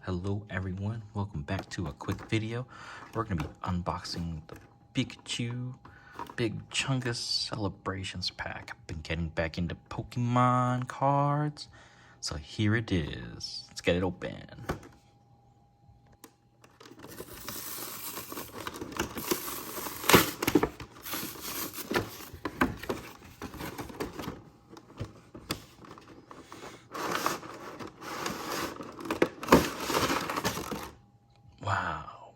Hello everyone, welcome back to a quick video. We're going to be unboxing the Pikachu Big Chungus Celebrations pack. I've been getting back into Pokemon cards, so here it is. Let's get it open. Wow.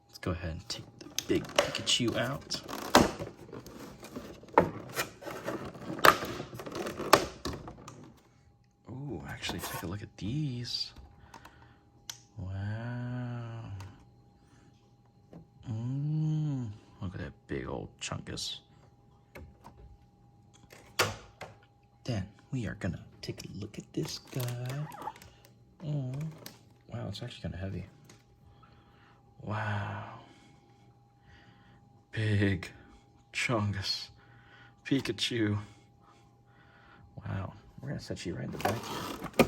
Let's go ahead and take the big Pikachu out. Ooh, actually take a look at these. Wow. Look at that big old Chungus. Then we are gonna take a look at this guy. Oh, wow, it's actually kind of heavy. Wow. Big Chungus Pikachu. Wow. We're gonna set you right in the back here.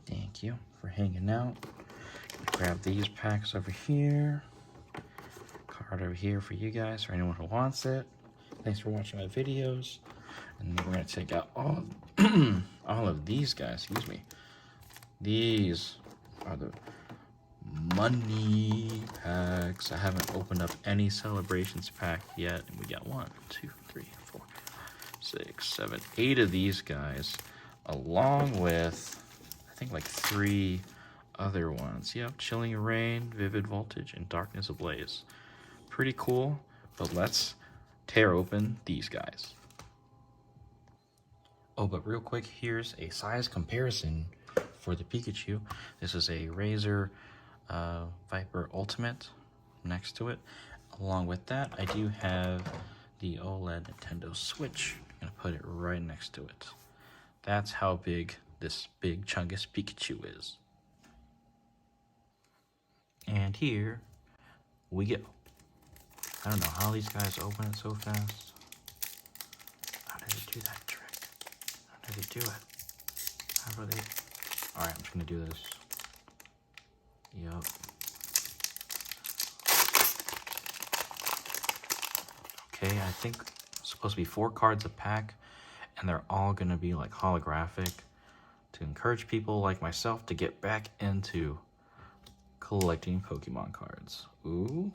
Thank you for hanging out. Grab these packs over here. Card over here for you guys, for anyone who wants it. Thanks for watching my videos. And we're gonna take out all of these guys, excuse me. These are the money packs. I haven't opened up any celebrations pack yet, and we got 1, 2, 3, 4, 6, 7, 8 of these guys, along with I think like 3 other ones. Yep, Chilling Rain, Vivid Voltage, and Darkness Ablaze. Pretty cool, but let's tear open these guys. Oh, but real quick, here's a size comparison for the Pikachu. This is a Razor Viper Ultimate next to it. Along with that, I do have the OLED Nintendo Switch. I'm gonna put it right next to it. That's how big this Big Chungus Pikachu is. And here we go. I don't know how these guys open it so fast. How do they do that trick? How do they do it? How do they? All right, I'm just gonna do this. Yup. Okay, I think it's supposed to be 4 cards a pack, and they're all gonna be like holographic to encourage people like myself to get back into collecting Pokemon cards. Ooh.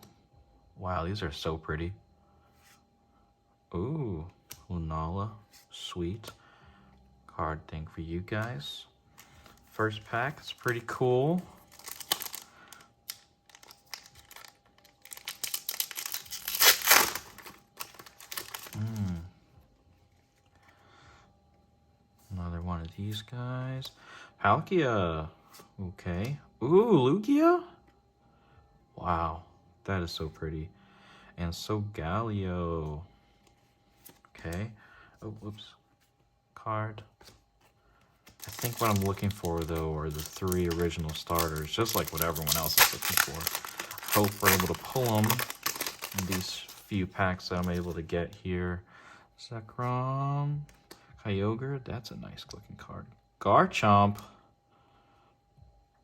Wow, these are so pretty. Ooh, Lunala, sweet. Card thing for you guys. First pack, it's pretty cool. Another one of these guys. Palkia. Okay. Ooh, Lugia? Wow, that is so pretty. And so Galio. Okay. Oh, whoops. Card. I think what I'm looking for, though, are the 3 original starters, just like what everyone else is looking for. Hope we're able to pull them in these few packs that I'm able to get here. Zekrom. Kyogre. That's a nice looking card. Garchomp.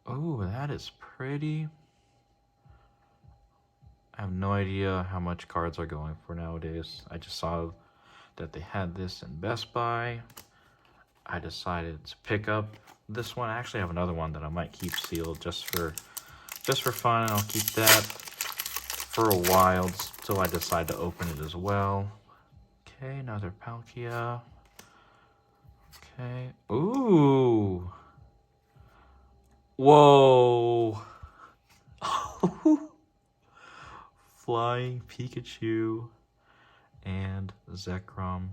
Oh, that is pretty. I have no idea how much cards are going for nowadays. I just saw that they had this in Best Buy. I decided to pick up this one. I actually have another one that I might keep sealed just for fun. I'll keep that for a while till I decide to open it as well. Okay, another Palkia. Okay. Ooh. Whoa. Flying Pikachu and Zekrom.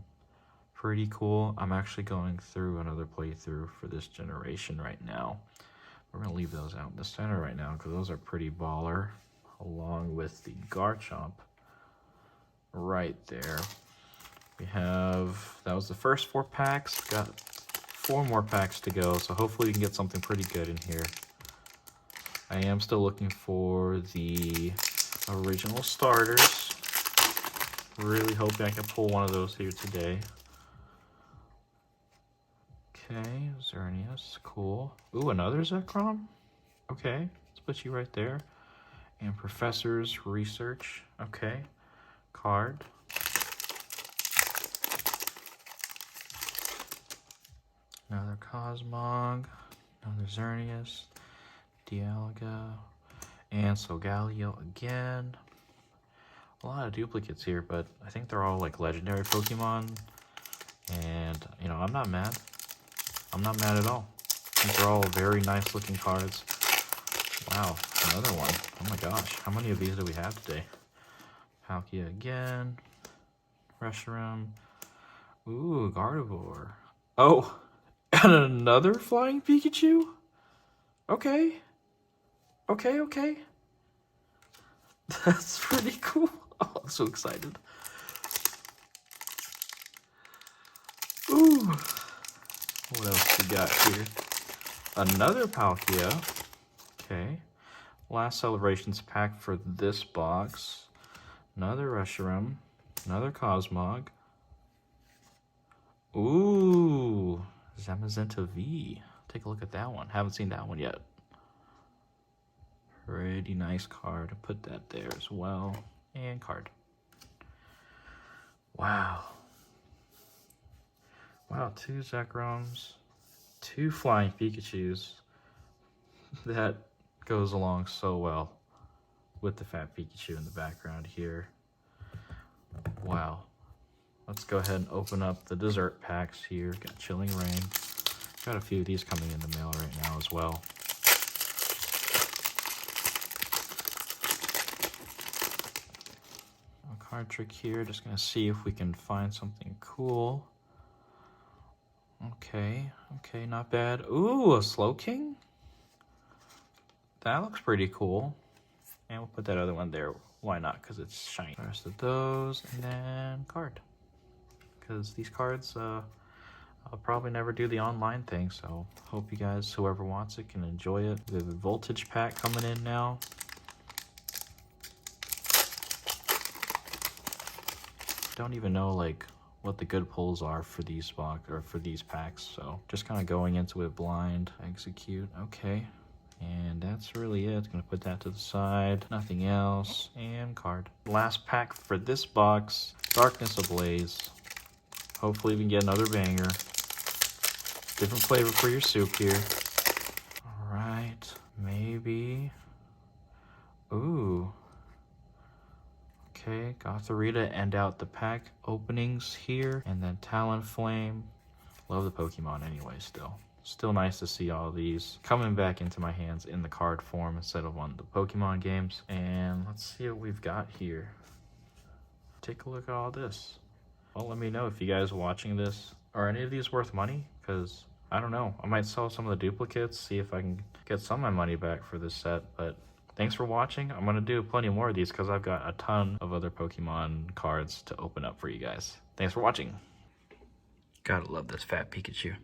Pretty cool. I'm actually going through another playthrough for this generation right now. We're going to leave those out in the center right now because those are pretty baller, along with the Garchomp right there. We have, that was the first 4 packs. We've got 4 more packs to go, so hopefully we can get something pretty good in here. I am still looking for the original starters. Really hoping I can pull one of those here today. Okay, Xerneas, cool. Ooh, another Zekrom? Okay, let's put you right there. And Professor's Research. Okay, card. Another Cosmog. Another Xerneas. Dialga. And Solgaleo again. A lot of duplicates here, but I think they're all like legendary Pokemon. And, you know, I'm not mad. I'm not mad at all. These are all very nice looking cards. Wow, another one. Oh my gosh, how many of these do we have today? Palkia again. Reshiram. Ooh, Gardevoir. Oh, and another flying Pikachu? Okay. Okay. That's pretty cool. Oh, I'm so excited. Ooh. What else we got here? Another Palkia. Okay. Last Celebrations pack for this box. Another Reshiram. Another Cosmog. Ooh. Zamazenta V. Take a look at that one. Haven't seen that one yet. Pretty nice card. Put that there as well. And card. Wow. Wow, 2 Zekroms. 2 Flying Pikachus. That goes along so well with the fat Pikachu in the background here. Wow. Let's go ahead and open up the dessert packs here. Got Chilling Rain. Got a few of these coming in the mail right now as well. A card trick here. Just gonna see if we can find something cool. Okay, not bad. Ooh, a Slowking? That looks pretty cool. And we'll put that other one there. Why not? Because it's shiny. The rest of those, and then card. Because these cards, I'll probably never do the online thing, so hope you guys, whoever wants it, can enjoy it. We have a Voltage pack coming in now. Don't even know, like, what the good pulls are for these box or for these packs, so just kind of going into it blind. Execute. Okay. And that's really it. Gonna put that to the side. Nothing else. And card. Last pack for this box. Darkness Ablaze. Hopefully we can get another banger. Different flavor for your soup here. Alright. Maybe. Ooh. Okay. Gothorita to end out the pack openings here. And then Talonflame. Love the Pokemon anyway still. Still nice to see all these coming back into my hands in the card form instead of on the Pokemon games. And let's see what we've got here. Take a look at all this. Well, let me know if you guys are watching this. Are any of these worth money? Because, I don't know. I might sell some of the duplicates, see if I can get some of my money back for this set. But thanks for watching. I'm going to do plenty more of these because I've got a ton of other Pokemon cards to open up for you guys. Thanks for watching. Gotta love this fat Pikachu.